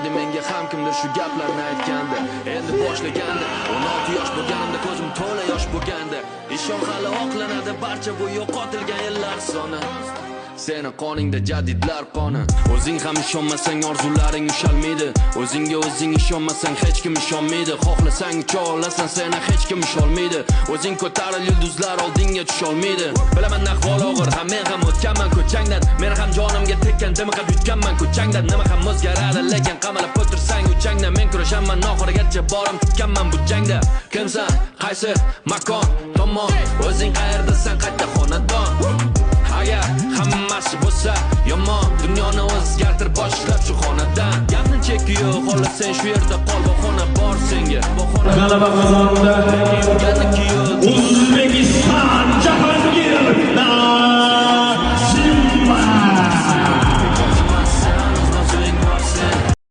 edi menga ham kimdir shu gaplarni aytgandi. Endi boshlagandi 16 yosh bo'lganimda ko'zim to'la yosh bo'lgandi. Ishon hali oqlanadi barcha bu yo'qotilgan yillar soni. Seni qoningda jadidlar qoni. O'zing ham ishonmasang orzularing ushalmaydi. O'zingga o'zing ishonmasang hech kim ishonmaydi. Xohlasang ucha olasan, seni hech kim usholmaydi. O'zing ko'taril yulduzlar oldinga tusholmaydi. Bilaman ahvol og'ir, ham men ham o'tganman ko'changdan. Men ham jonimga tekkan dimiqib yutganman ko'changdan. Nima ham o'zgaradi, lekin qamalib o'tirsang uchangdan. Men kurashaman oxirigacha borim tutganman bu jangda. Kimsan, qaysi makon, tomon, o'zing qayerdasan, qayta xonadon. Agar hammasi bo'lsa yomon, dunyoni o'zgartir boshlab shu xonadan. Gapni cheki yo'q, xohlasang shu yerda qol, bu xona bor senga. G'alaba qozonda O'zbekiston